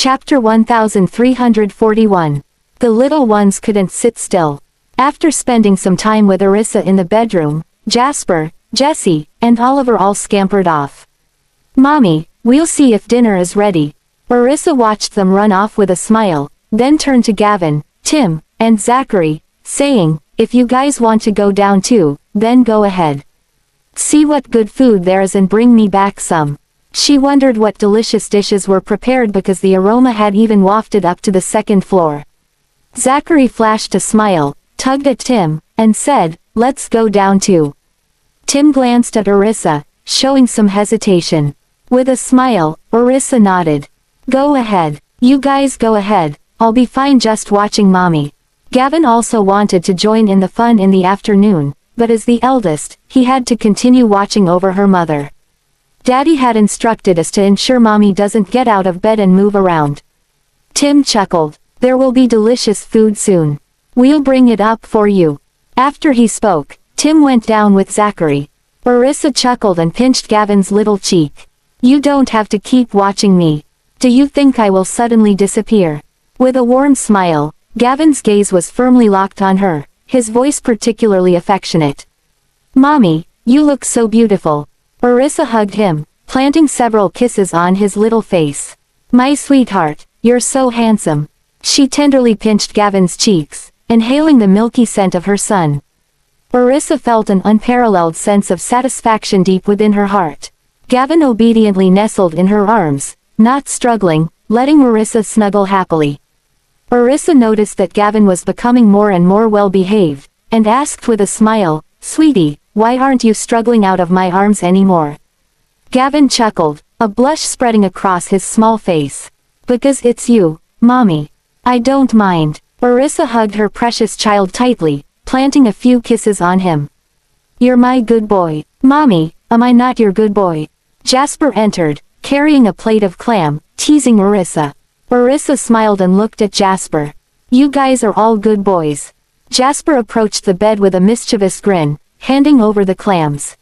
Chapter 1341. The little ones couldn't sit still. After spending some time with Orissa in the bedroom, Jasper, Jessie, and Oliver all scampered off. "Mommy, we'll see if dinner is ready." Orissa watched them run off with a smile, then turned to Gavin, Tim, and Zachary, saying, "If you guys want to go down too, then go ahead. See what good food there is and bring me back some." She wondered what delicious dishes were prepared because the aroma had even wafted up to the second floor. Zachary flashed a smile, tugged at Tim, and said, "Let's go down too." Tim glanced at Orissa, showing some hesitation. With a smile, Orissa nodded. "Go ahead. You guys go ahead, I'll be fine just watching Mommy." Gavin also wanted to join in the fun in the afternoon, but as the eldest, he had to continue watching over her mother. Daddy had instructed us to ensure Mommy doesn't get out of bed and move around. Tim chuckled. "There will be delicious food soon. We'll bring it up for you." After he spoke, Tim went down with Zachary. Orissa chuckled and pinched Gavin's little cheek. "You don't have to keep watching me. Do you think I will suddenly disappear?" With a warm smile, Gavin's gaze was firmly locked on her, his voice particularly affectionate. "Mommy, you look so beautiful." Orissa hugged him, planting several kisses on his little face. "My sweetheart, you're so handsome." She tenderly pinched Gavin's cheeks, inhaling the milky scent of her son. Orissa felt an unparalleled sense of satisfaction deep within her heart. Gavin obediently nestled in her arms, not struggling, letting Orissa snuggle happily. Orissa noticed that Gavin was becoming more and more well-behaved, and asked with a smile, "Sweetie, why aren't you struggling out of my arms anymore?" Gavin chuckled, a blush spreading across his small face. "Because it's you, Mommy. I don't mind." Orissa hugged her precious child tightly, planting a few kisses on him. "You're my good boy." "Mommy, am I not your good boy?" Jasper entered, carrying a plate of clam, teasing Orissa. Orissa smiled and looked at Jasper. "You guys are all good boys." Jasper approached the bed with a mischievous grin, handing over the clams.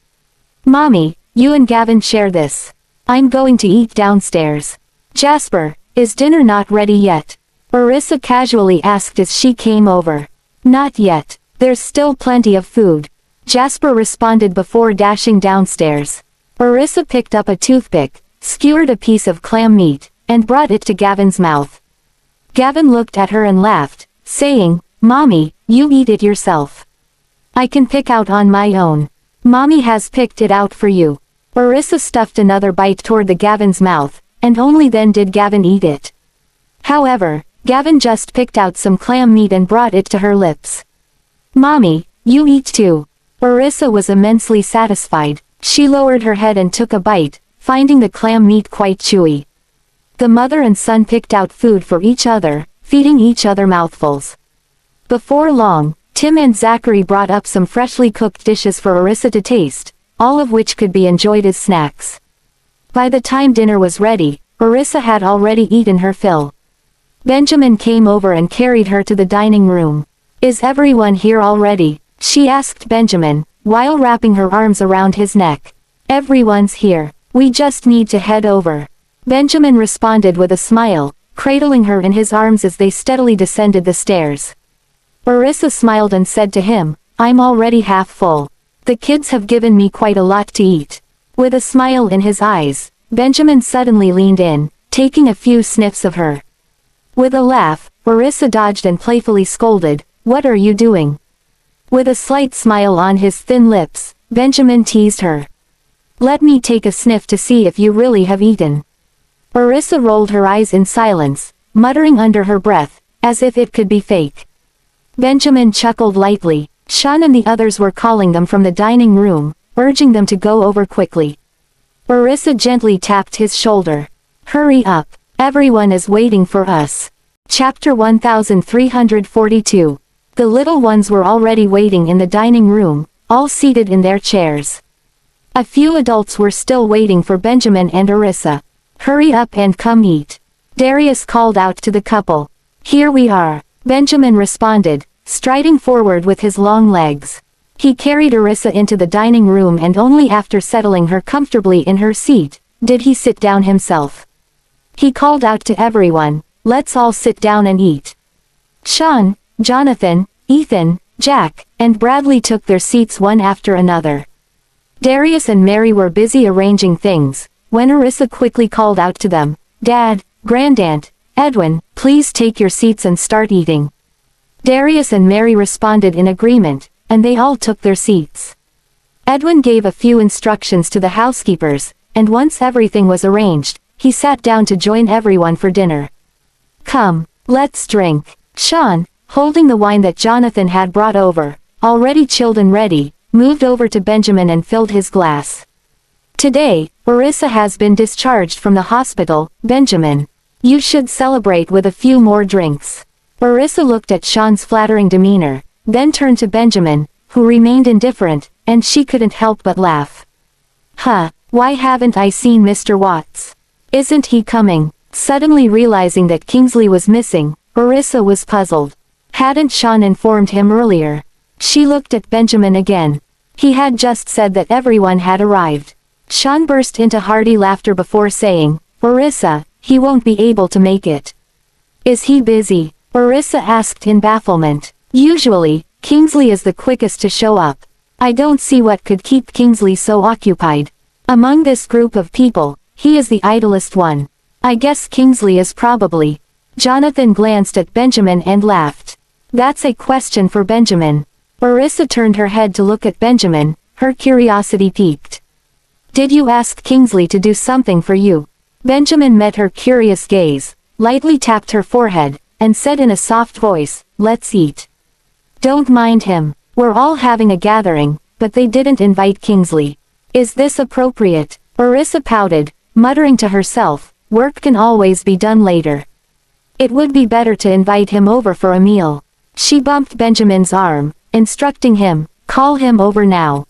"Mommy, you and Gavin share this. I'm going to eat downstairs." "Jasper, is dinner not ready yet?" Orissa casually asked as she came over. "Not yet. There's still plenty of food," Jasper responded before dashing downstairs. Orissa picked up a toothpick, skewered a piece of clam meat, and brought it to Gavin's mouth. Gavin looked at her and laughed, saying, "Mommy, you eat it yourself. I can pick out on my own. Mommy has picked it out for you." Orissa stuffed another bite toward Gavin's mouth, and only then did Gavin eat it. However, Gavin just picked out some clam meat and brought it to her lips. "Mommy, you eat too." Orissa was immensely satisfied. She lowered her head and took a bite, finding the clam meat quite chewy. The mother and son picked out food for each other, feeding each other mouthfuls. Before long, Tim and Zachary brought up some freshly cooked dishes for Orissa to taste, all of which could be enjoyed as snacks. By the time dinner was ready, Orissa had already eaten her fill. Benjamin came over and carried her to the dining room. "Is everyone here already?" she asked Benjamin, while wrapping her arms around his neck. "Everyone's here. We just need to head over." Benjamin responded with a smile, cradling her in his arms as they steadily descended the stairs. Orissa smiled and said to him, "I'm already half full. The kids have given me quite a lot to eat." With a smile in his eyes, Benjamin suddenly leaned in, taking a few sniffs of her. With a laugh, Orissa dodged and playfully scolded, "What are you doing?" With a slight smile on his thin lips, Benjamin teased her. "Let me take a sniff to see if you really have eaten." Orissa rolled her eyes in silence, muttering under her breath, as if it could be fake. Benjamin chuckled lightly. Sean and the others were calling them from the dining room, urging them to go over quickly. Orissa gently tapped his shoulder. "Hurry up. Everyone is waiting for us." Chapter 1342. The little ones were already waiting in the dining room, all seated in their chairs. A few adults were still waiting for Benjamin and Orissa. "Hurry up and come eat," Darius called out to the couple. "Here we are," Benjamin responded, striding forward with his long legs. He carried Orissa into the dining room and only after settling her comfortably in her seat, did he sit down himself. He called out to everyone, "Let's all sit down and eat." Sean, Jonathan, Ethan, Jack, and Bradley took their seats one after another. Darius and Mary were busy arranging things, when Arissa quickly called out to them, "Dad, Grandaunt, Edwin, please take your seats and start eating." Darius and Mary responded in agreement, and they all took their seats. Edwin gave a few instructions to the housekeepers, and once everything was arranged, he sat down to join everyone for dinner. "Come, let's drink." Sean, holding the wine that Jonathan had brought over, already chilled and ready, moved over to Benjamin and filled his glass. "Today, Arissa has been discharged from the hospital, Benjamin. You should celebrate with a few more drinks." Arissa looked at Sean's flattering demeanor, then turned to Benjamin, who remained indifferent, and she couldn't help but laugh. "Huh, why haven't I seen Mr. Watts? Isn't he coming?" Suddenly realizing that Kingsley was missing, Arissa was puzzled. Hadn't Sean informed him earlier? She looked at Benjamin again. He had just said that everyone had arrived. Sean burst into hearty laughter before saying, "Arissa, he won't be able to make it." "Is he busy?" Arissa asked in bafflement. "Usually, Kingsley is the quickest to show up. I don't see what could keep Kingsley so occupied. Among this group of people, he is the idlest one. I guess Kingsley is probably..." Jonathan glanced at Benjamin and laughed. "That's a question for Benjamin." Arissa turned her head to look at Benjamin, her curiosity piqued. "Did you ask Kingsley to do something for you?" Benjamin met her curious gaze, lightly tapped her forehead, and said in a soft voice, "Let's eat. Don't mind him. We're all having a gathering, but they didn't invite Kingsley. Is this appropriate?" Arissa pouted, muttering to herself, "Work can always be done later. It would be better to invite him over for a meal." She bumped Benjamin's arm, instructing him, "Call him over now."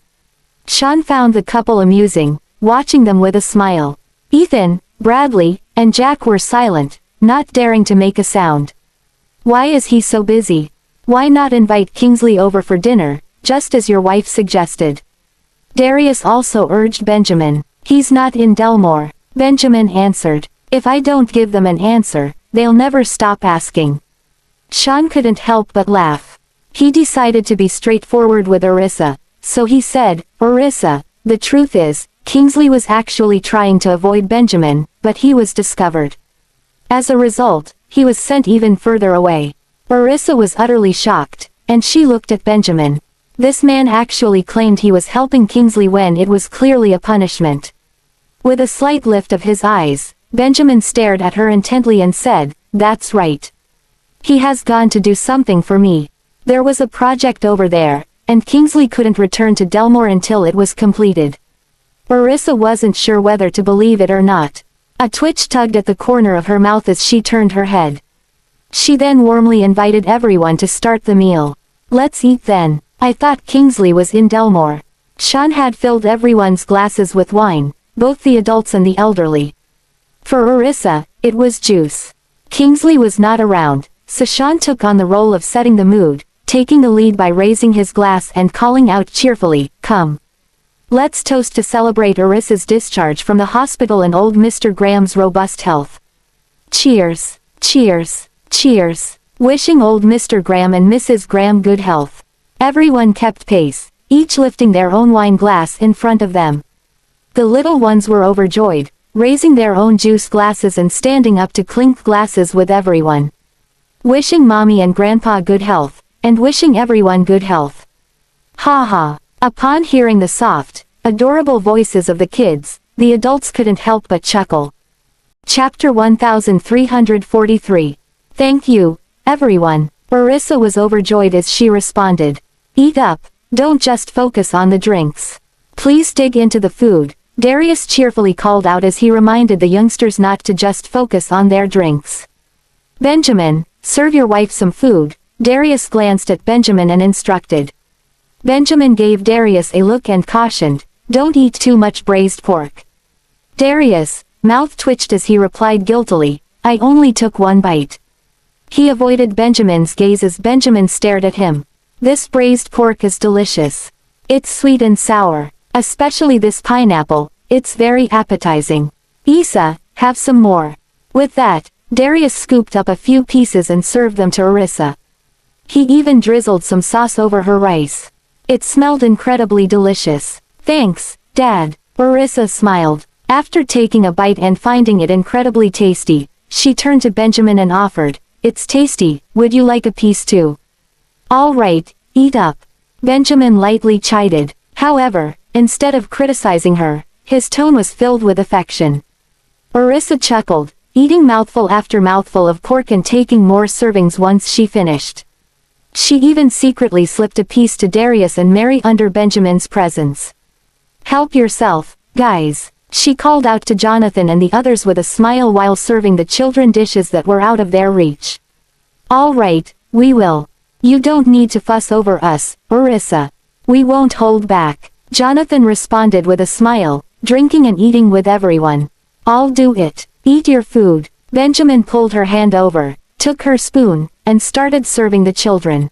Sean found the couple amusing, watching them with a smile. Ethan, Bradley, and Jack were silent, not daring to make a sound. "Why is he so busy? Why not invite Kingsley over for dinner, just as your wife suggested?" Darius also urged Benjamin. "He's not in Delmore," Benjamin answered. "If I don't give them an answer, they'll never stop asking." Sean couldn't help but laugh. He decided to be straightforward with Arissa, so he said, "Arissa, the truth is, Kingsley was actually trying to avoid Benjamin, but he was discovered. As a result, he was sent even further away." Arissa was utterly shocked, and she looked at Benjamin. This man actually claimed he was helping Kingsley when it was clearly a punishment. With a slight lift of his eyes, Benjamin stared at her intently and said, "That's right. He has gone to do something for me. There was a project over there, and Kingsley couldn't return to Delmore until it was completed." Arissa wasn't sure whether to believe it or not. A twitch tugged at the corner of her mouth as she turned her head. She then warmly invited everyone to start the meal. "Let's eat then. I thought Kingsley was in Delmore." Sean had filled everyone's glasses with wine, both the adults and the elderly. For Arissa, it was juice. Kingsley was not around, so Sean took on the role of setting the mood, taking the lead by raising his glass and calling out cheerfully, "Come. Let's toast to celebrate Arissa's discharge from the hospital and old Mr. Graham's robust health. Cheers, cheers, cheers." Wishing old Mr. Graham and Mrs. Graham good health. Everyone kept pace, each lifting their own wine glass in front of them. The little ones were overjoyed, raising their own juice glasses and standing up to clink glasses with everyone. Wishing Mommy and Grandpa good health, and wishing everyone good health. Ha ha. Upon hearing the soft, adorable voices of the kids, the adults couldn't help but chuckle. Chapter 1343. Thank you, everyone. Arissa was overjoyed as she responded. "Eat up, don't just focus on the drinks. Please dig into the food," Darius cheerfully called out as he reminded the youngsters not to just focus on their drinks. "Benjamin, serve your wife some food," Darius glanced at Benjamin and instructed. Benjamin gave Darius a look and cautioned, "Don't eat too much braised pork." Darius' mouth twitched as he replied guiltily, "I only took one bite." He avoided Benjamin's gaze as Benjamin stared at him. "This braised pork is delicious. It's sweet and sour, especially this pineapple, it's very appetizing. Isa, have some more." With that, Darius scooped up a few pieces and served them to Orissa. He even drizzled some sauce over her rice. It smelled incredibly delicious. Thanks, Dad, Orissa smiled. After taking a bite and finding it incredibly tasty, she turned to Benjamin and offered, "It's tasty, would you like a piece too?" "All right, eat up," Benjamin lightly chided. However, instead of criticizing her, his tone was filled with affection. Orissa chuckled, eating mouthful after mouthful of pork and taking more servings once she finished. She even secretly slipped a piece to Darius and Mary under Benjamin's presence. "Help yourself, guys," she called out to Jonathan and the others with a smile while serving the children dishes that were out of their reach. "All right, we will. You don't need to fuss over us, Orissa. We won't hold back," Jonathan responded with a smile, drinking and eating with everyone. "I'll do it. Eat your food." Benjamin pulled her hand over, took her spoon, and started serving the children.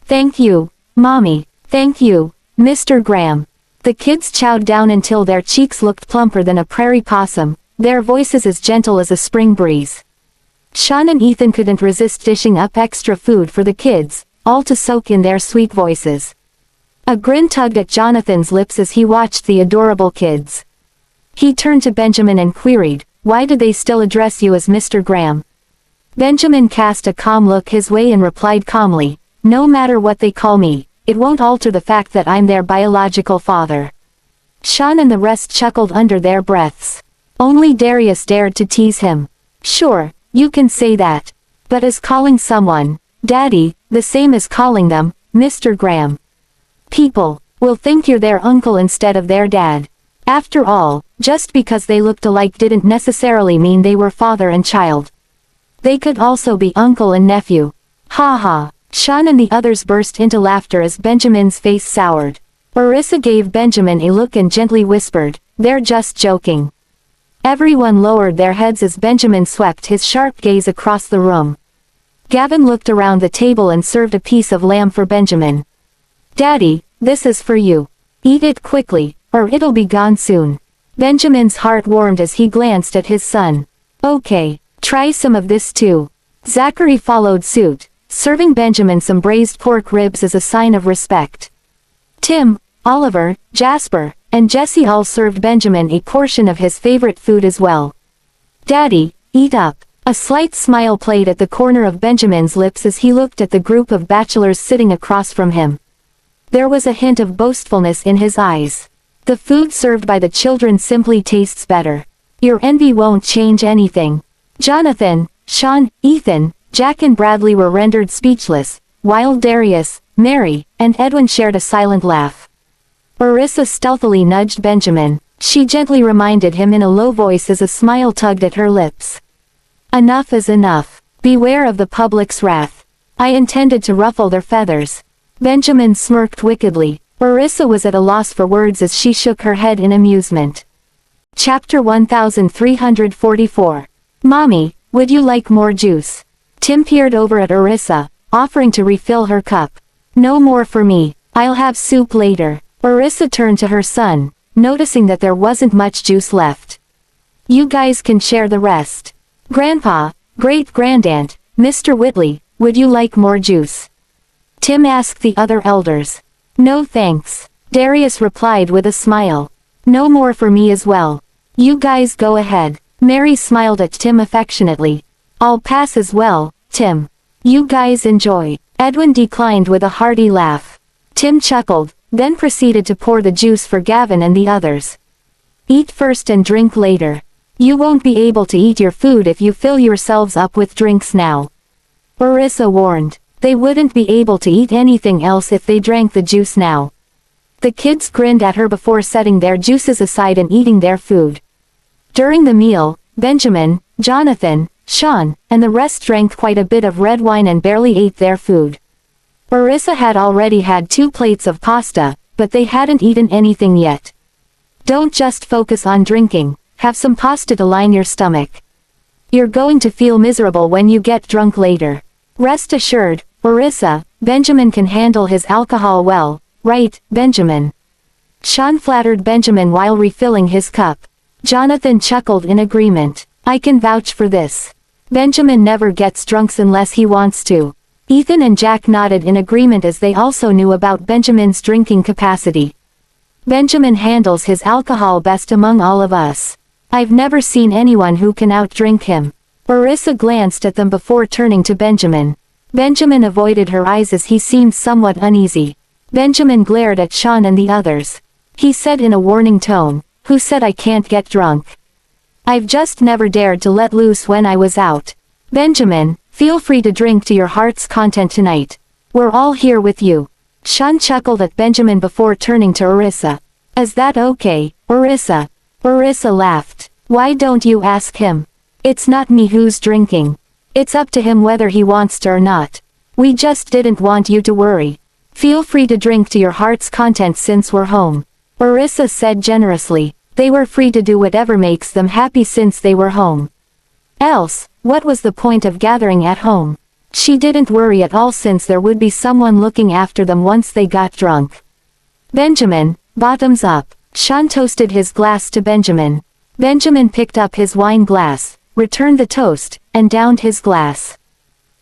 "Thank you, Mommy. Thank you, Mr. Graham." The kids chowed down until their cheeks looked plumper than a prairie possum, their voices as gentle as a spring breeze. Sean and Ethan couldn't resist dishing up extra food for the kids, all to soak in their sweet voices. A grin tugged at Jonathan's lips as he watched the adorable kids. He turned to Benjamin and queried, "Why do they still address you as Mr. Graham?" Benjamin cast a calm look his way and replied calmly, "No matter what they call me, it won't alter the fact that I'm their biological father." Sean and the rest chuckled under their breaths. Only Darius dared to tease him. "Sure, you can say that. But is calling someone, Daddy, the same as calling them, Mr. Graham? People will think you're their uncle instead of their dad. After all, just because they looked alike didn't necessarily mean they were father and child. They could also be uncle and nephew." "Ha ha." Sean and the others burst into laughter as Benjamin's face soured. Orissa gave Benjamin a look and gently whispered, "They're just joking." Everyone lowered their heads as Benjamin swept his sharp gaze across the room. Gavin looked around the table and served a piece of lamb for Benjamin. "Daddy, this is for you. Eat it quickly, or it'll be gone soon." Benjamin's heart warmed as he glanced at his son. "Okay, try some of this too." Zachary followed suit, serving Benjamin some braised pork ribs as a sign of respect. Tim, Oliver, Jasper, and Jesse all served Benjamin a portion of his favorite food as well. "Daddy, eat up." A slight smile played at the corner of Benjamin's lips as he looked at the group of bachelors sitting across from him. There was a hint of boastfulness in his eyes. "The food served by the children simply tastes better. Your envy won't change anything." Jonathan, Sean, Ethan, Jack and Bradley were rendered speechless, while Darius, Mary, and Edwin shared a silent laugh. Orissa stealthily nudged Benjamin. She gently reminded him in a low voice as a smile tugged at her lips. "Enough is enough. Beware of the public's wrath. I intended to ruffle their feathers." Benjamin smirked wickedly. Orissa was at a loss for words as she shook her head in amusement. Chapter 1344. "Mommy, would you like more juice?" Tim peered over at Orissa, offering to refill her cup. "No more for me. I'll have soup later." Orissa turned to her son, noticing that there wasn't much juice left. "You guys can share the rest. Grandpa, great-grandaunt, Mr. Whitley, would you like more juice?" Tim asked the other elders. "No thanks," Darius replied with a smile. "No more for me as well. You guys go ahead." Mary smiled at Tim affectionately. "I'll pass as well, Tim. You guys enjoy." Edwin declined with a hearty laugh. Tim chuckled, then proceeded to pour the juice for Gavin and the others. "Eat first and drink later. You won't be able to eat your food if you fill yourselves up with drinks now," Orissa warned. They wouldn't be able to eat anything else if they drank the juice now. The kids grinned at her before setting their juices aside and eating their food. During the meal, Benjamin, Jonathan, Sean, and the rest drank quite a bit of red wine and barely ate their food. Orissa had already had 2 plates of pasta, but they hadn't eaten anything yet. "Don't just focus on drinking, have some pasta to line your stomach. You're going to feel miserable when you get drunk later. Rest assured, Orissa, Benjamin can handle his alcohol well, right, Benjamin?" Sean flattered Benjamin while refilling his cup. Jonathan chuckled in agreement. I can vouch for this. Benjamin never gets drunk unless he wants to. Ethan and Jack nodded in agreement as they also knew about Benjamin's drinking capacity. Benjamin handles his alcohol best among all of us. I've never seen anyone who can outdrink him. Orissa glanced at them before turning to Benjamin. Benjamin avoided her eyes as he seemed somewhat uneasy. Benjamin glared at Sean and the others. He said in a warning tone, "Who said I can't get drunk? I've just never dared to let loose when I was out. Benjamin, feel free to drink to your heart's content tonight. We're all here with you." Sean chuckled at Benjamin before turning to Orissa. "Is that okay, Orissa?" Orissa laughed. "Why don't you ask him? It's not me who's drinking. It's up to him whether he wants to or not. We just didn't want you to worry. Feel free to drink to your heart's content since we're home." Orissa said generously. They were free to do whatever makes them happy since they were home. Else, what was the point of gathering at home? She didn't worry at all since there would be someone looking after them once they got drunk. "Benjamin, bottoms up." Sean toasted his glass to Benjamin. Benjamin picked up his wine glass, returned the toast, and downed his glass.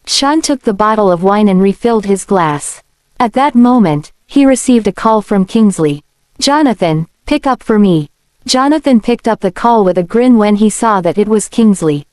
Sean took the bottle of wine and refilled his glass. At that moment, he received a call from Kingsley. "Jonathan, pick up for me." Jonathan picked up the call with a grin when he saw that it was Kingsley.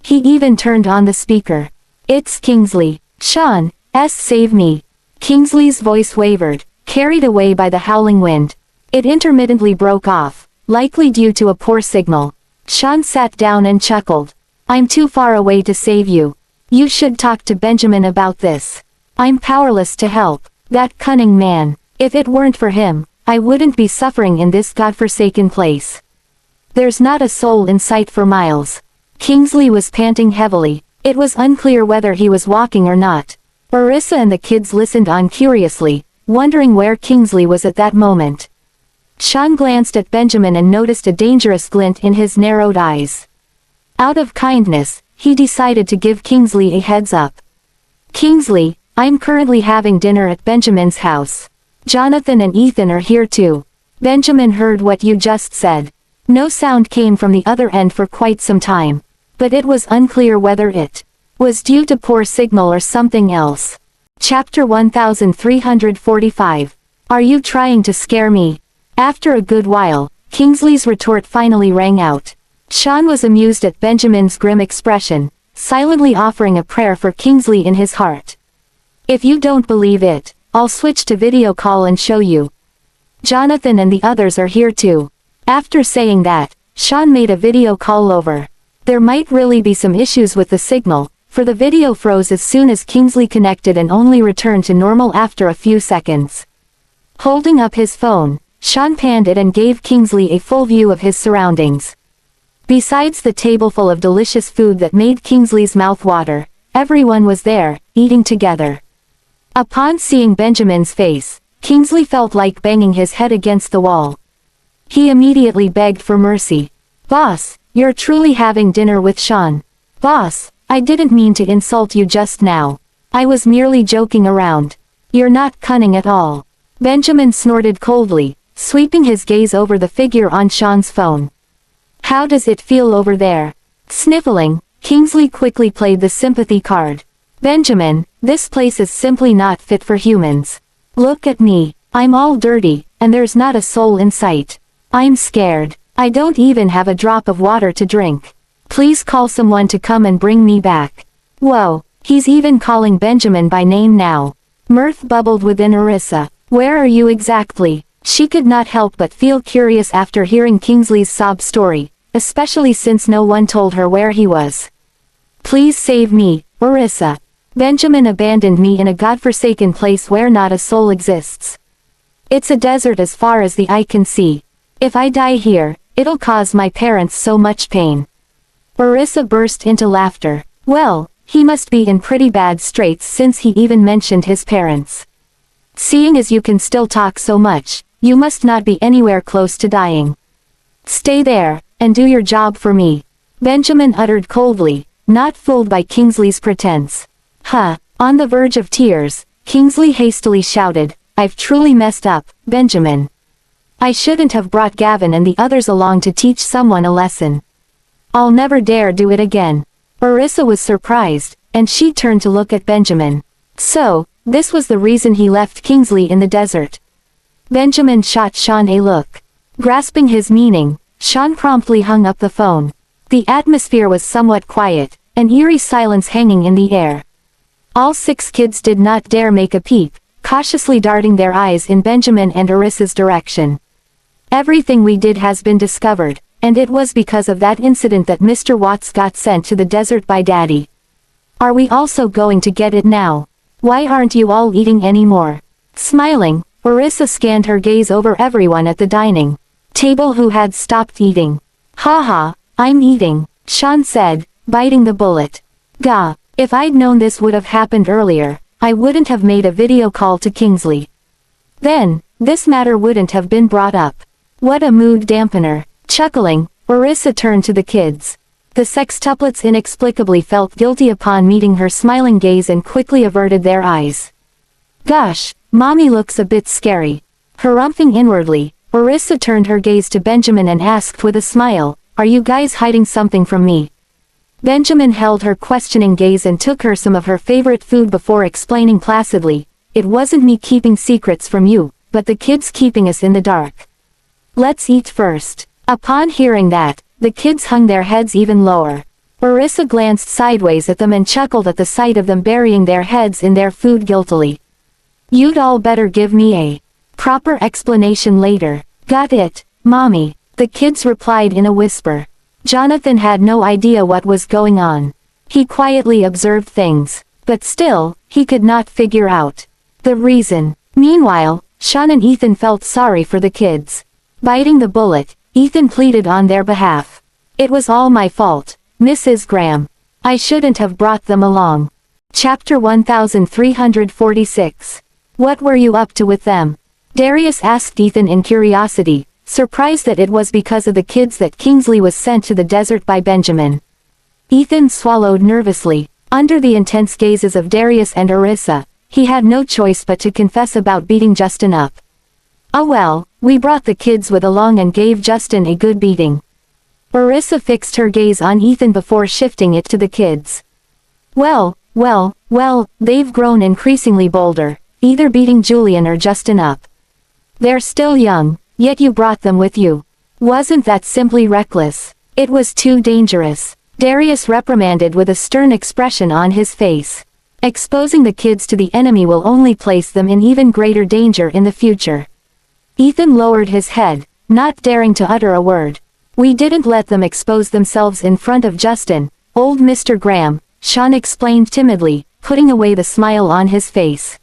He even turned on the speaker. "It's Kingsley. Sean, save me." Kingsley's voice wavered, carried away by the howling wind. It intermittently broke off, likely due to a poor signal. Sean sat down and chuckled. "I'm too far away to save you. You should talk to Benjamin about this. I'm powerless to help. That cunning man. If it weren't for him, I wouldn't be suffering in this godforsaken place. There's not a soul in sight for miles." Kingsley was panting heavily. It was unclear whether he was walking or not. Orissa and the kids listened on curiously, wondering where Kingsley was at that moment. Sean glanced at Benjamin and noticed a dangerous glint in his narrowed eyes. Out of kindness, he decided to give Kingsley a heads up. "Kingsley, I'm currently having dinner at Benjamin's house. Jonathan and Ethan are here too." Benjamin heard what you just said. No sound came from the other end for quite some time, but it was unclear whether it was due to poor signal or something else. Chapter 1345. Are you trying to scare me? After a good while, Kingsley's retort finally rang out. Sean was amused at Benjamin's grim expression, silently offering a prayer for Kingsley in his heart. "If you don't believe it, I'll switch to video call and show you. Jonathan and the others are here too." After saying that, Sean made a video call over. There might really be some issues with the signal, for the video froze as soon as Kingsley connected and only returned to normal after a few seconds. Holding up his phone, Sean panned it and gave Kingsley a full view of his surroundings. Besides the tableful of delicious food that made Kingsley's mouth water, everyone was there, eating together. Upon seeing Benjamin's face, Kingsley felt like banging his head against the wall. He immediately begged for mercy. "Boss, you're truly having dinner with Sean." "Boss, I didn't mean to insult you just now. I was merely joking around. You're not cunning at all." Benjamin snorted coldly, sweeping his gaze over the figure on Sean's phone. "How does it feel over there?" Sniffling, Kingsley quickly played the sympathy card. "Benjamin, this place is simply not fit for humans. Look at me, I'm all dirty, and there's not a soul in sight. I'm scared. I don't even have a drop of water to drink. Please call someone to come and bring me back." Whoa, he's even calling Benjamin by name now. Mirth bubbled within Orissa. "Where are you exactly?" She could not help but feel curious after hearing Kingsley's sob story, especially since no one told her where he was. "Please save me, Orissa. Benjamin abandoned me in a godforsaken place where not a soul exists. It's a desert as far as the eye can see. If I die here, it'll cause my parents so much pain." Orissa burst into laughter. "Well, he must be in pretty bad straits since he even mentioned his parents. Seeing as you can still talk so much, you must not be anywhere close to dying. Stay there, and do your job for me." Benjamin uttered coldly, not fooled by Kingsley's pretense. "Huh." On the verge of tears, Kingsley hastily shouted, "I've truly messed up, Benjamin. I shouldn't have brought Gavin and the others along to teach someone a lesson. I'll never dare do it again. Orissa was surprised, and she turned to look at Benjamin. So, this was the reason he left Kingsley in the desert. Benjamin shot Sean a look. Grasping his meaning, Sean promptly hung up the phone. The atmosphere was somewhat quiet, an eerie silence hanging in the air. All 6 kids did not dare make a peep, cautiously darting their eyes in Benjamin and Orissa's direction. Everything we did has been discovered, and it was because of that incident that Mr. Watts got sent to the desert by Daddy. Are we also going to get it now? Why aren't you all eating anymore? Smiling, Orissa scanned her gaze over everyone at the dining table who had stopped eating. Haha, I'm eating, Sean said, biting the bullet. Gah, if I'd known this would have happened earlier, I wouldn't have made a video call to Kingsley. Then, this matter wouldn't have been brought up. What a mood dampener. Chuckling, Orissa turned to the kids. The sextuplets inexplicably felt guilty upon meeting her smiling gaze and quickly averted their eyes. Gosh, Mommy looks a bit scary. Harumphing inwardly, Orissa turned her gaze to Benjamin and asked with a smile, are you guys hiding something from me? Benjamin held her questioning gaze and took her some of her favorite food before explaining placidly, it wasn't me keeping secrets from you, but the kids keeping us in the dark. Let's eat first. Upon hearing that, the kids hung their heads even lower. Orissa glanced sideways at them and chuckled at the sight of them burying their heads in their food guiltily. You'd all better give me a proper explanation later. Got it, Mommy, the kids replied in a whisper. Jonathan had no idea what was going on. He quietly observed things, but still, he could not figure out the reason. Meanwhile, Sean and Ethan felt sorry for the kids. Biting the bullet, Ethan pleaded on their behalf. It was all my fault, Mrs. Graham. I shouldn't have brought them along. Chapter 1346. What were you up to with them? Darius asked Ethan in curiosity, surprised that it was because of the kids that Kingsley was sent to the desert by Benjamin. Ethan swallowed nervously. Under the intense gazes of Darius and Orissa, he had no choice but to confess about beating Justin up. Oh well, we brought the kids with along and gave Justin a good beating. Orissa fixed her gaze on Ethan before shifting it to the kids. Well, they've grown increasingly bolder, either beating Julian or Justin up. They're still young, yet you brought them with you. Wasn't that simply reckless? It was too dangerous, Darius reprimanded with a stern expression on his face. Exposing the kids to the enemy will only place them in even greater danger in the future. Ethan lowered his head, not daring to utter a word. We didn't let them expose themselves in front of Justin, old Mr. Graham, Sean explained timidly, putting away the smile on his face.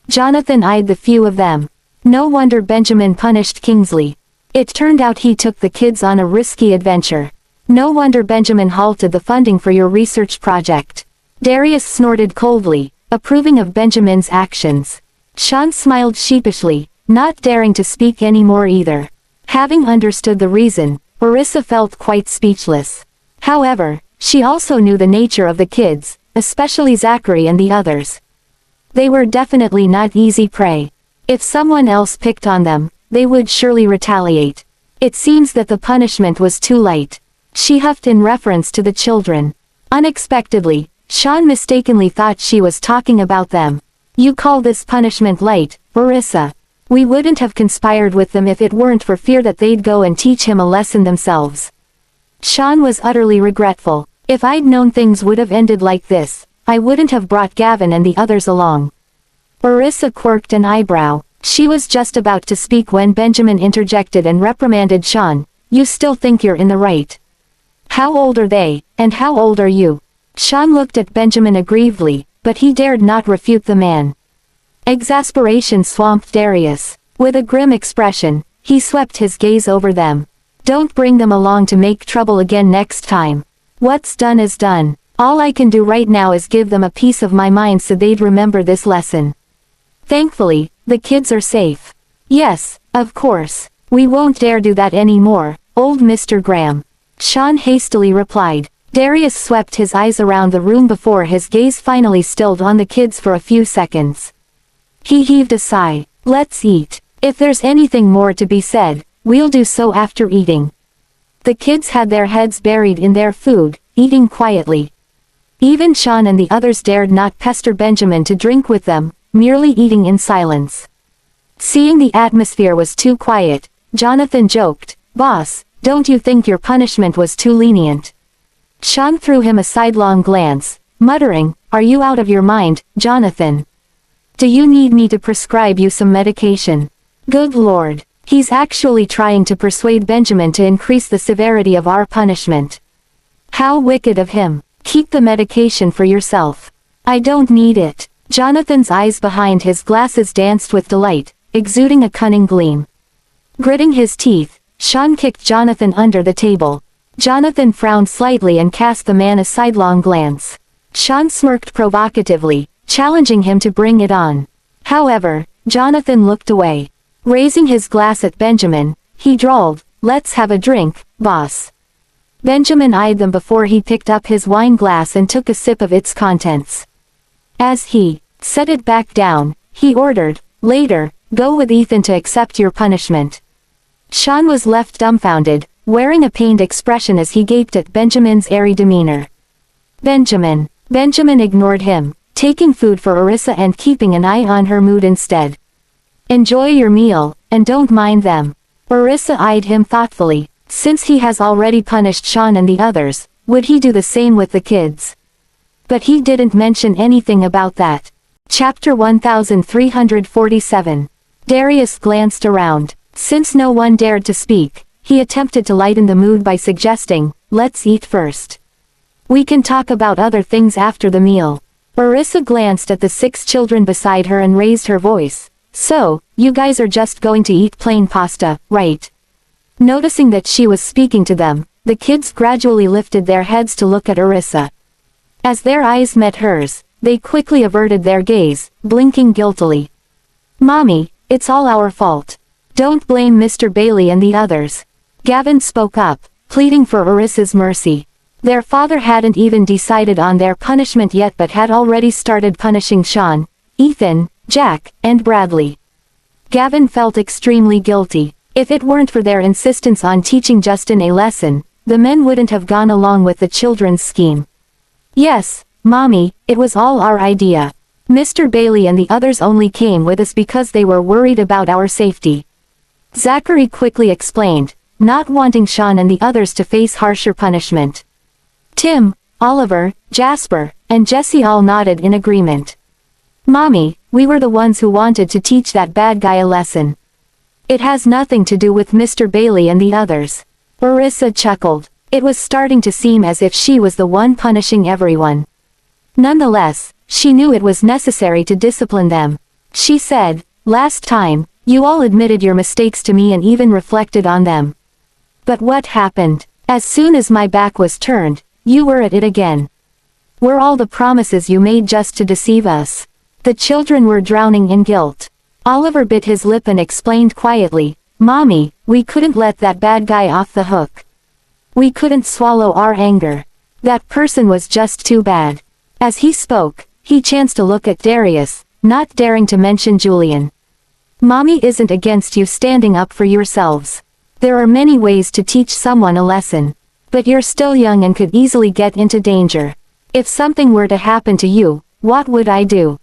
Jonathan eyed the few of them. No wonder Benjamin punished Kingsley. It turned out he took the kids on a risky adventure. No wonder Benjamin halted the funding for your research project. Darius snorted coldly, approving of Benjamin's actions. Sean smiled sheepishly, not daring to speak any more either. Having understood the reason, Orissa felt quite speechless. However, she also knew the nature of the kids, especially Zachary and the others. They were definitely not easy prey. If someone else picked on them, they would surely retaliate. It seems that the punishment was too light. She huffed in reference to the children. Unexpectedly, Sean mistakenly thought she was talking about them. You call this punishment light, Orissa? We wouldn't have conspired with them if it weren't for fear that they'd go and teach him a lesson themselves. Sean was utterly regretful. If I'd known things would have ended like this, I wouldn't have brought Gavin and the others along. Orissa quirked an eyebrow. She was just about to speak when Benjamin interjected and reprimanded Sean. You still think you're in the right. How old are they, and how old are you? Sean looked at Benjamin aggrievedly, but he dared not refute the man. Exasperation swamped Darius. With a grim expression, he swept his gaze over them. Don't bring them along to make trouble again next time. What's done is done. All I can do right now is give them a piece of my mind so they'd remember this lesson. Thankfully, the kids are safe. Yes, of course. We won't dare do that anymore, old Mr. Graham. Sean hastily replied. Darius swept his eyes around the room before his gaze finally stilled on the kids for a few seconds. He heaved a sigh. Let's eat. If there's anything more to be said, we'll do so after eating. The kids had their heads buried in their food, eating quietly. Even Sean and the others dared not pester Benjamin to drink with them, merely eating in silence. Seeing the atmosphere was too quiet, Jonathan joked, "Boss, don't you think your punishment was too lenient?" Sean threw him a sidelong glance, muttering, "Are you out of your mind, Jonathan? Do you need me to prescribe you some medication?" Good Lord, he's actually trying to persuade Benjamin to increase the severity of our punishment. How wicked of him. Keep the medication for yourself. I don't need it. Jonathan's eyes behind his glasses danced with delight, exuding a cunning gleam. Gritting his teeth, Sean kicked Jonathan under the table. Jonathan frowned slightly and cast the man a sidelong glance. Sean smirked provocatively, challenging him to bring it on. However, Jonathan looked away. Raising his glass at Benjamin, he drawled, "Let's have a drink, boss." Benjamin eyed them before he picked up his wine glass and took a sip of its contents. As he set it back down, he ordered, "Later, go with Ethan to accept your punishment." Sean was left dumbfounded, wearing a pained expression as he gaped at Benjamin's airy demeanor. Benjamin ignored him, taking food for Arissa and keeping an eye on her mood instead. "Enjoy your meal, and don't mind them." Arissa eyed him thoughtfully. Since he has already punished Sean and the others, would he do the same with the kids? But he didn't mention anything about that. Chapter 1347. Darius glanced around. Since no one dared to speak, he attempted to lighten the mood by suggesting, "Let's eat first. We can talk about other things after the meal." Arissa glanced at the 6 children beside her and raised her voice. "So, you guys are just going to eat plain pasta, right?" Noticing that she was speaking to them, the kids gradually lifted their heads to look at Arissa. As their eyes met hers, they quickly averted their gaze, blinking guiltily. "Mommy, it's all our fault. Don't blame Mr. Bailey and the others." Gavin spoke up, pleading for Arissa's mercy. Their father hadn't even decided on their punishment yet but had already started punishing Sean, Ethan, Jack, and Bradley. Gavin felt extremely guilty. If it weren't for their insistence on teaching Justin a lesson, the men wouldn't have gone along with the children's scheme. "Yes, Mommy, it was all our idea. Mr. Bailey and the others only came with us because they were worried about our safety." Zachary quickly explained, not wanting Sean and the others to face harsher punishment. Tim, Oliver, Jasper, and Jesse all nodded in agreement. "Mommy, we were the ones who wanted to teach that bad guy a lesson. It has nothing to do with Mr. Bailey and the others." Arissa chuckled. It was starting to seem as if she was the one punishing everyone. Nonetheless, she knew it was necessary to discipline them. She said, "Last time, you all admitted your mistakes to me and even reflected on them. But what happened? As soon as my back was turned, you were at it again. Were all the promises you made just to deceive us?" The children were drowning in guilt. Oliver bit his lip and explained quietly, "Mommy, we couldn't let that bad guy off the hook. We couldn't swallow our anger. That person was just too bad." As he spoke, he chanced to look at Darius, not daring to mention Julian. "Mommy isn't against you standing up for yourselves. There are many ways to teach someone a lesson. But you're still young and could easily get into danger. If something were to happen to you, what would I do?"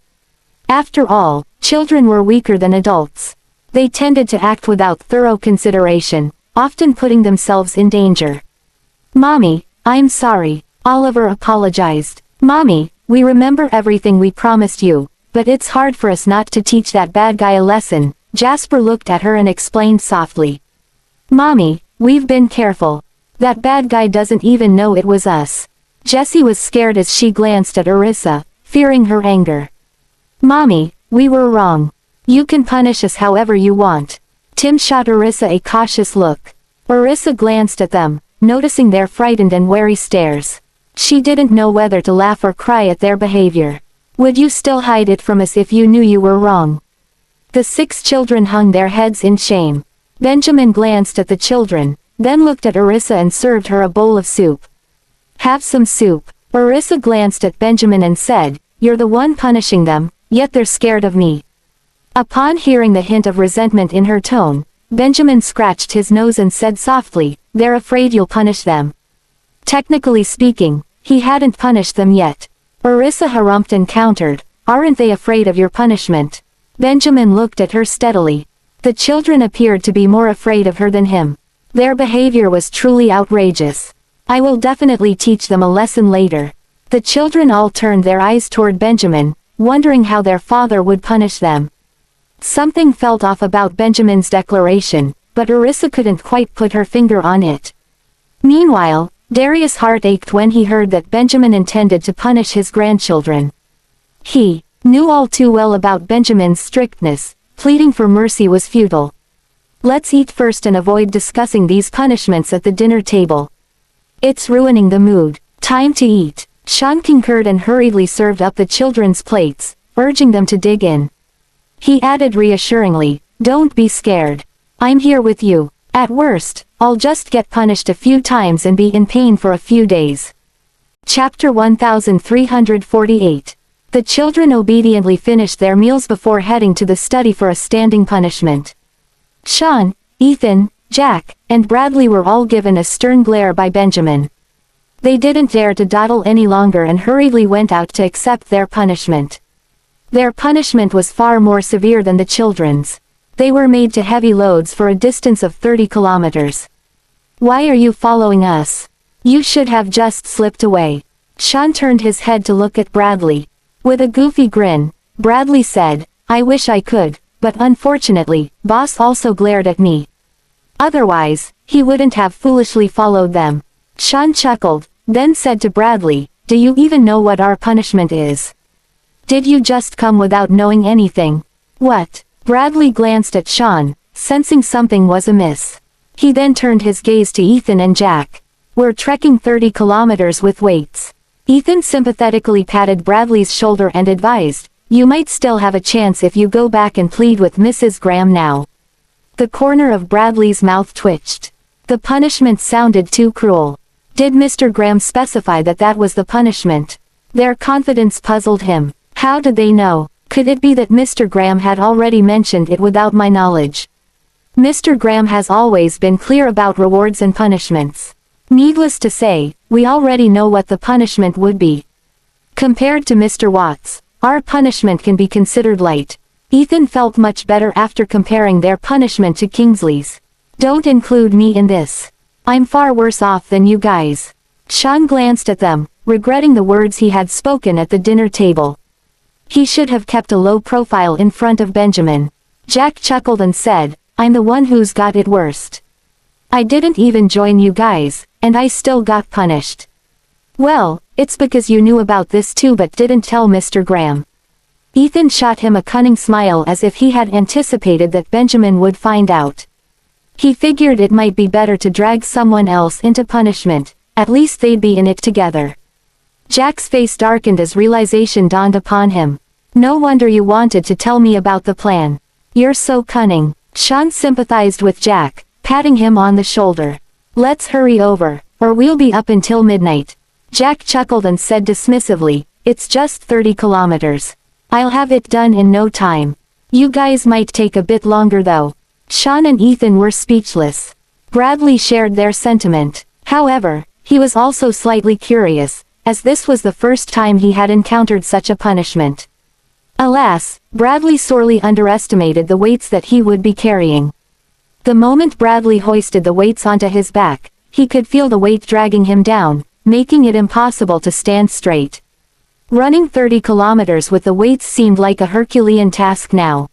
After all, children were weaker than adults. They tended to act without thorough consideration, often putting themselves in danger. "Mommy, I'm sorry," Oliver apologized. "Mommy, we remember everything we promised you, but it's hard for us not to teach that bad guy a lesson." Jasper looked at her and explained softly. "Mommy, we've been careful. That bad guy doesn't even know it was us." Jessie was scared as she glanced at Arissa, fearing her anger. "Mommy, we were wrong. You can punish us however you want." Tim shot Arissa a cautious look. Arissa glanced at them, noticing their frightened and wary stares. She didn't know whether to laugh or cry at their behavior. "Would you still hide it from us if you knew you were wrong?" The 6 children hung their heads in shame. Benjamin glanced at the children, then looked at Arissa and served her a bowl of soup. "Have some soup." Arissa glanced at Benjamin and said, "You're the one punishing them, yet they're scared of me." Upon hearing the hint of resentment in her tone, Benjamin scratched his nose and said softly, "They're afraid you'll punish them." Technically speaking, he hadn't punished them yet. Orissa harumphed and countered, "Aren't they afraid of your punishment?" Benjamin looked at her steadily. The children appeared to be more afraid of her than him. Their behavior was truly outrageous. "I will definitely teach them a lesson later." The children all turned their eyes toward Benjamin, wondering how their father would punish them. Something felt off about Benjamin's declaration, but Orissa couldn't quite put her finger on it. Meanwhile, Darius' heart ached when he heard that Benjamin intended to punish his grandchildren. He knew all too well about Benjamin's strictness. Pleading for mercy was futile. "Let's eat first and avoid discussing these punishments at the dinner table. It's ruining the mood. Time to eat." Sean concurred and hurriedly served up the children's plates, urging them to dig in. He added reassuringly, "Don't be scared. I'm here with you. At worst, I'll just get punished a few times and be in pain for a few days." Chapter 1348. The children obediently finished their meals before heading to the study for a standing punishment. Sean, Ethan, Jack, and Bradley were all given a stern glare by Benjamin. They didn't dare to dawdle any longer and hurriedly went out to accept their punishment. Their punishment was far more severe than the children's. They were made to heavy loads for a distance of 30 kilometers. "Why are you following us? You should have just slipped away." Sean turned his head to look at Bradley. With a goofy grin, Bradley said, "I wish I could, but unfortunately, Boss also glared at me. Otherwise, he wouldn't have foolishly followed them." Sean chuckled, then said to Bradley, "Do you even know what our punishment is? Did you just come without knowing anything?" "What?" Bradley glanced at Sean, sensing something was amiss. He then turned his gaze to Ethan and Jack. "We're trekking 30 kilometers with weights." Ethan sympathetically patted Bradley's shoulder and advised, "You might still have a chance if you go back and plead with Mrs. Graham now." The corner of Bradley's mouth twitched. The punishment sounded too cruel. Did Mr. Graham specify that that was the punishment? Their confidence puzzled him. How did they know? Could it be that Mr. Graham had already mentioned it without my knowledge? Mr. Graham has always been clear about rewards and punishments. Needless to say, we already know what the punishment would be. Compared to Mr. Watts, our punishment can be considered light. Ethan felt much better after comparing their punishment to Kingsley's. "Don't include me in this. I'm far worse off than you guys." Sean glanced at them, regretting the words he had spoken at the dinner table. He should have kept a low profile in front of Benjamin. Jack chuckled and said, "I'm the one who's got it worst. I didn't even join you guys, and I still got punished." "Well, it's because you knew about this too but didn't tell Mr. Graham." Ethan shot him a cunning smile as if he had anticipated that Benjamin would find out. He figured it might be better to drag someone else into punishment, at least they'd be in it together. Jack's face darkened as realization dawned upon him. "No wonder you wanted to tell me about the plan. You're so cunning." Sean sympathized with Jack, patting him on the shoulder. "Let's hurry over, or we'll be up until midnight." Jack chuckled and said dismissively, "It's just 30 kilometers. I'll have it done in no time. You guys might take a bit longer though." Sean and Ethan were speechless. Bradley shared their sentiment. However, he was also slightly curious, as this was the first time he had encountered such a punishment. Alas, Bradley sorely underestimated the weights that he would be carrying. The moment Bradley hoisted the weights onto his back, he could feel the weight dragging him down, making it impossible to stand straight. Running 30 kilometers with the weights seemed like a Herculean task now.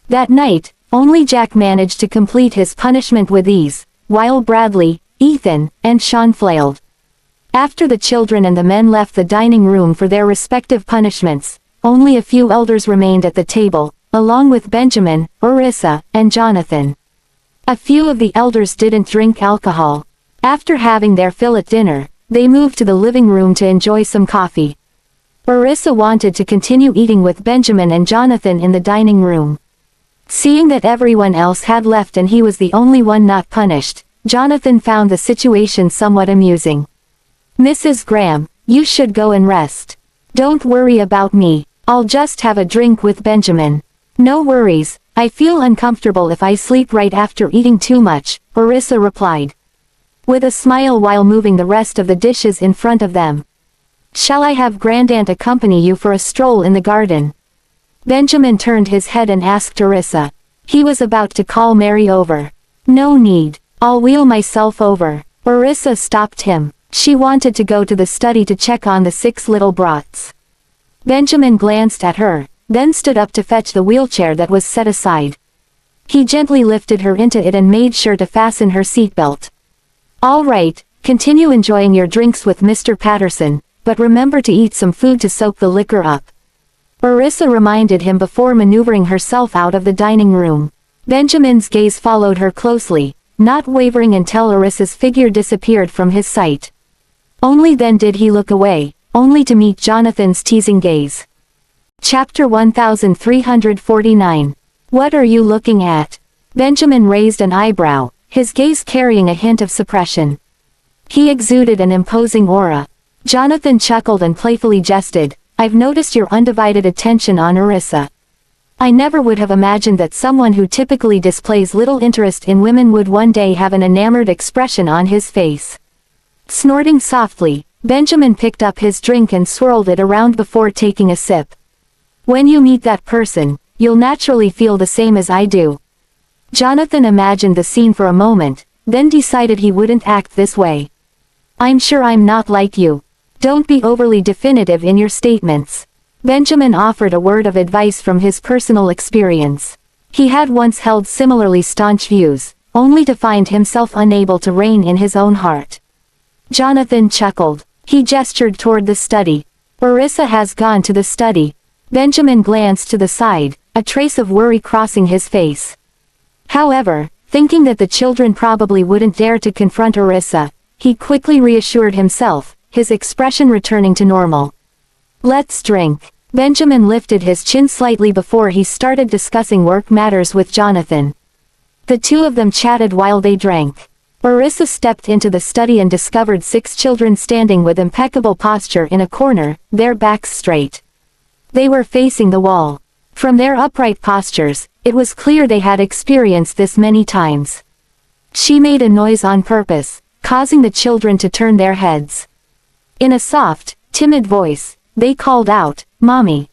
That night, only Jack managed to complete his punishment with ease, while Bradley, Ethan, and Sean flailed. After the children and the men left the dining room for their respective punishments, only a few elders remained at the table, along with Benjamin, Orissa, and Jonathan. A few of the elders didn't drink alcohol. After having their fill at dinner, they moved to the living room to enjoy some coffee. Orissa wanted to continue eating with Benjamin and Jonathan in the dining room. Seeing that everyone else had left and he was the only one not punished, Jonathan found the situation somewhat amusing. "Mrs. Graham, you should go and rest. Don't worry about me, I'll just have a drink with Benjamin." "No worries, I feel uncomfortable if I sleep right after eating too much, Orissa replied, with a smile while moving the rest of the dishes in front of them. Shall I have Grandaunt accompany you for a stroll in the garden? Benjamin turned his head and asked Orissa. He was about to call Mary over. No need, I'll wheel myself over. Orissa stopped him. She wanted to go to the study to check on the 6 little brats. Benjamin glanced at her, then stood up to fetch the wheelchair that was set aside. He gently lifted her into it and made sure to fasten her seatbelt. All right, continue enjoying your drinks with Mr. Patterson, but remember to eat some food to soak the liquor up. Orissa reminded him before maneuvering herself out of the dining room. Benjamin's gaze followed her closely, not wavering until Orissa's figure disappeared from his sight. Only then did he look away, only to meet Jonathan's teasing gaze. Chapter 1349. What are you looking at? Benjamin raised an eyebrow, his gaze carrying a hint of suppression. He exuded an imposing aura. Jonathan chuckled and playfully jested, I've noticed your undivided attention on Orissa. I never would have imagined that someone who typically displays little interest in women would one day have an enamored expression on his face. Snorting softly, Benjamin picked up his drink and swirled it around before taking a sip. When you meet that person, you'll naturally feel the same as I do. Jonathan imagined the scene for a moment, then decided he wouldn't act this way. I'm sure I'm not like you. Don't be overly definitive in your statements. Benjamin offered a word of advice from his personal experience. He had once held similarly staunch views, only to find himself unable to rein in his own heart. Jonathan chuckled. He gestured toward the study. Orissa has gone to the study. Benjamin glanced to the side, a trace of worry crossing his face. However, thinking that the children probably wouldn't dare to confront Orissa, he quickly reassured himself, his expression returning to normal. Let's drink. Benjamin lifted his chin slightly before he started discussing work matters with Jonathan. The two of them chatted while they drank. Orissa stepped into the study and discovered 6 children standing with impeccable posture in a corner, their backs straight. They were facing the wall. From their upright postures, it was clear they had experienced this many times. She made a noise on purpose, causing the children to turn their heads. In a soft, timid voice, they called out, Mommy.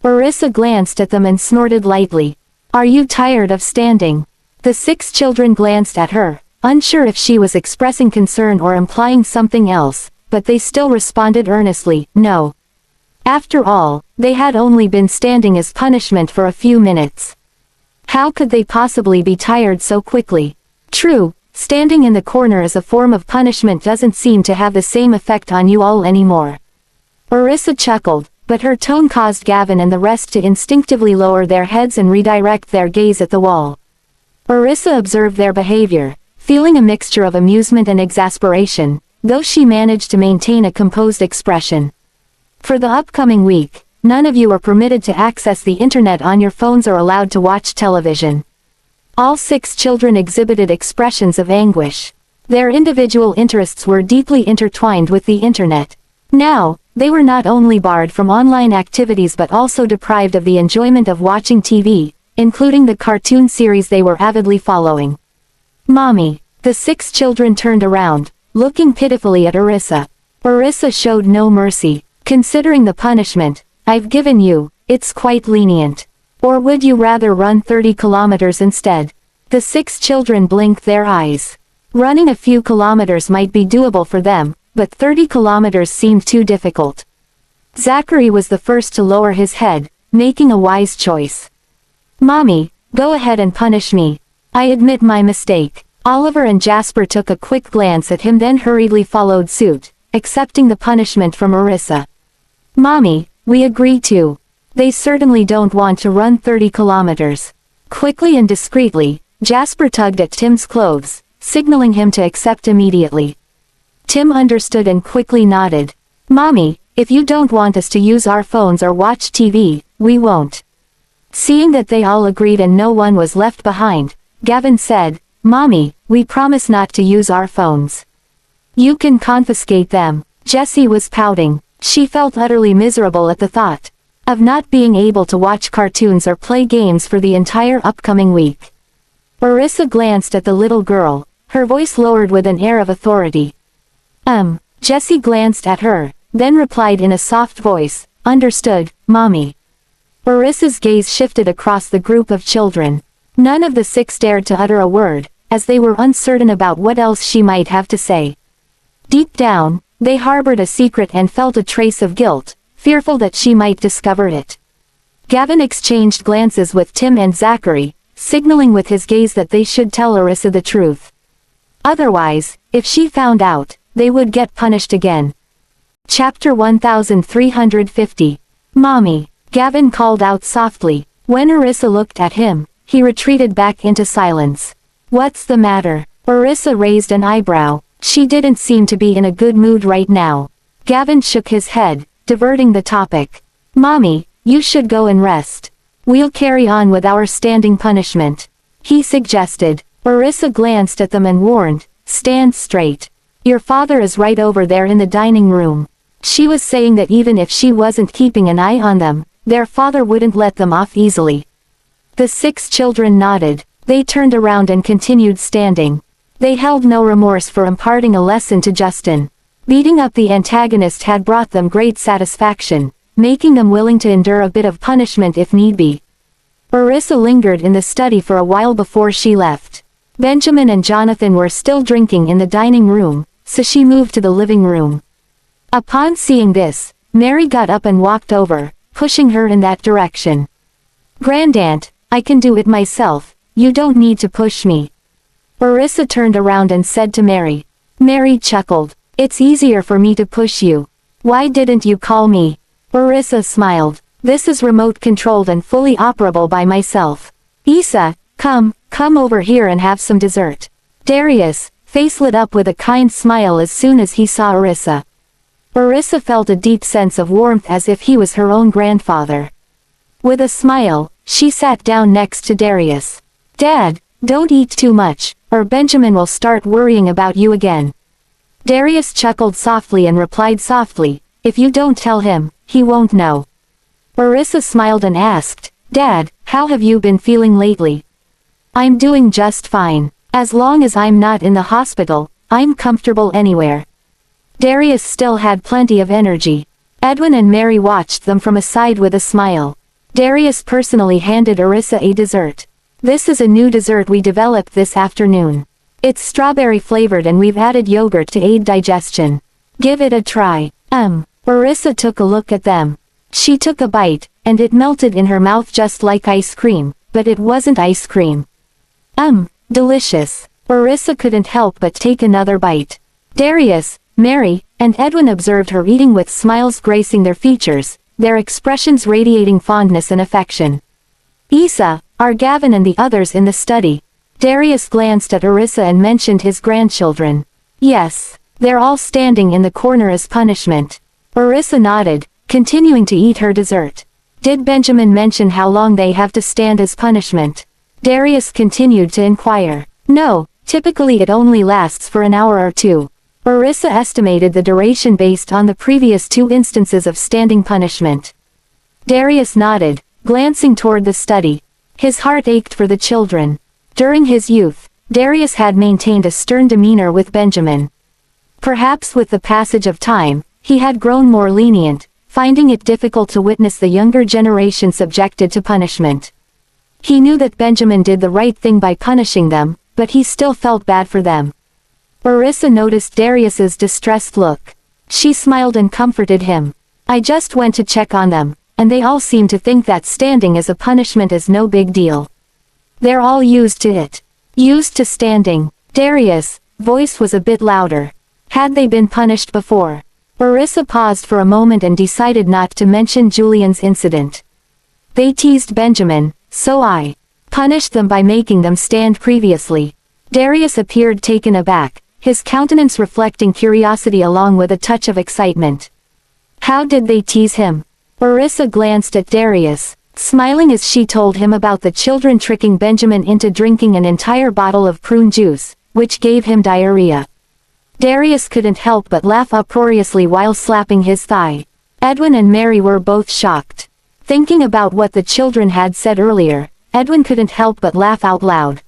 Orissa glanced at them and snorted lightly. Are you tired of standing? The 6 children glanced at her, unsure if she was expressing concern or implying something else, but they still responded earnestly, no. After all, they had only been standing as punishment for a few minutes. How could they possibly be tired so quickly? True, standing in the corner as a form of punishment doesn't seem to have the same effect on you all anymore. Orissa chuckled, but her tone caused Gavin and the rest to instinctively lower their heads and redirect their gaze at the wall. Orissa observed their behavior, feeling a mixture of amusement and exasperation, though she managed to maintain a composed expression. For the upcoming week, none of you are permitted to access the internet on your phones or allowed to watch television. All 6 children exhibited expressions of anguish. Their individual interests were deeply intertwined with the internet. Now, they were not only barred from online activities but also deprived of the enjoyment of watching TV, including the cartoon series they were avidly following. Mommy. The 6 children turned around, looking pitifully at Orissa. Orissa showed no mercy. Considering the punishment I've given you, it's quite lenient. Or would you rather run 30 kilometers instead? The 6 children blinked their eyes. Running a few kilometers might be doable for them, but 30 kilometers seemed too difficult. Zachary was the first to lower his head, making a wise choice. Mommy, go ahead and punish me. I admit my mistake. Oliver and Jasper took a quick glance at him then hurriedly followed suit, accepting the punishment from Orissa. Mommy, we agree to. They certainly don't want to run 30 kilometers. Quickly and discreetly, Jasper tugged at Tim's clothes, signaling him to accept immediately. Tim understood and quickly nodded. Mommy, if you don't want us to use our phones or watch TV, we won't. Seeing that they all agreed and no one was left behind, Gavin said, Mommy, we promise not to use our phones. You can confiscate them. Jessie was pouting. She felt utterly miserable at the thought. of not being able to watch cartoons or play games for the entire upcoming week. Orissa glanced at the little girl, her voice lowered with an air of authority. Jessie glanced at her, then replied in a soft voice, "Understood, Mommy." Orissa's gaze shifted across the group of children. None of the 6 dared to utter a word, as they were uncertain about what else she might have to say. Deep down, they harbored a secret and felt a trace of guilt, fearful that she might discover it. Gavin exchanged glances with Tim and Zachary, signaling with his gaze that they should tell Orissa the truth. Otherwise, if she found out, they would get punished again. Chapter 1350. Mommy, Gavin called out softly. When Orissa looked at him, he retreated back into silence. What's the matter? Orissa raised an eyebrow. She didn't seem to be in a good mood right now. Gavin shook his head, diverting the topic. Mommy, you should go and rest. We'll carry on with our standing punishment, he suggested. Orissa glanced at them and warned, Stand straight. Your father is right over there in the dining room. She was saying that even if she wasn't keeping an eye on them, their father wouldn't let them off easily. The 6 children nodded. They turned around and continued standing. They held no remorse for imparting a lesson to Justin. Beating up the antagonist had brought them great satisfaction, making them willing to endure a bit of punishment if need be. Orissa lingered in the study for a while before she left. Benjamin and Jonathan were still drinking in the dining room, so she moved to the living room. Upon seeing this, Mary got up and walked over, pushing her in that direction. Grandaunt, I can do it myself, you don't need to push me. Orissa turned around and said to Mary. Mary chuckled. It's easier for me to push you. Why didn't you call me? Orissa smiled. This is remote controlled and fully operable by myself. Isa, come over here and have some dessert. Darius, face lit up with a kind smile as soon as he saw Orissa. Orissa felt a deep sense of warmth as if he was her own grandfather. With a smile, she sat down next to Darius. Dad, don't eat too much, or Benjamin will start worrying about you again. Darius chuckled softly and replied softly, If you don't tell him, he won't know. Orissa smiled and asked, Dad, how have you been feeling lately? I'm doing just fine. As long as I'm not in the hospital, I'm comfortable anywhere. Darius still had plenty of energy. Edwin and Mary watched them from aside with a smile. Darius personally handed Orissa a dessert. This is a new dessert we developed this afternoon. It's strawberry flavored and we've added yogurt to aid digestion. Give it a try. Orissa took a look at them. She took a bite, and it melted in her mouth just like ice cream, but it wasn't ice cream. Delicious. Orissa couldn't help but take another bite. Darius, Mary, and Edwin observed her eating with smiles gracing their features, their expressions radiating fondness and affection. Isa, are Gavin and the others in the study? Darius glanced at Orissa and mentioned his grandchildren. Yes, they're all standing in the corner as punishment. Orissa nodded, continuing to eat her dessert. Did Benjamin mention how long they have to stand as punishment? Darius continued to inquire. No, typically it only lasts for an hour or 2. Orissa estimated the duration based on the previous 2 instances of standing punishment. Darius nodded, glancing toward the study. His heart ached for the children. During his youth, Darius had maintained a stern demeanor with Benjamin. Perhaps with the passage of time, he had grown more lenient, finding it difficult to witness the younger generation subjected to punishment. He knew that Benjamin did the right thing by punishing them, but he still felt bad for them. Orissa noticed Darius's distressed look. She smiled and comforted him. I just went to check on them, and they all seem to think that standing as a punishment is no big deal. They're all used to it. Used to standing. Darius' voice was a bit louder. Had they been punished before? Orissa paused for a moment and decided not to mention Julian's incident. They teased Benjamin, so I punished them by making them stand previously. Darius appeared taken aback, his countenance reflecting curiosity along with a touch of excitement. How did they tease him? Orissa glanced at Darius, smiling as she told him about the children tricking Benjamin into drinking an entire bottle of prune juice, which gave him diarrhea. Darius couldn't help but laugh uproariously while slapping his thigh. Edwin and Mary were both shocked. Thinking about what the children had said earlier, Edwin couldn't help but laugh out loud.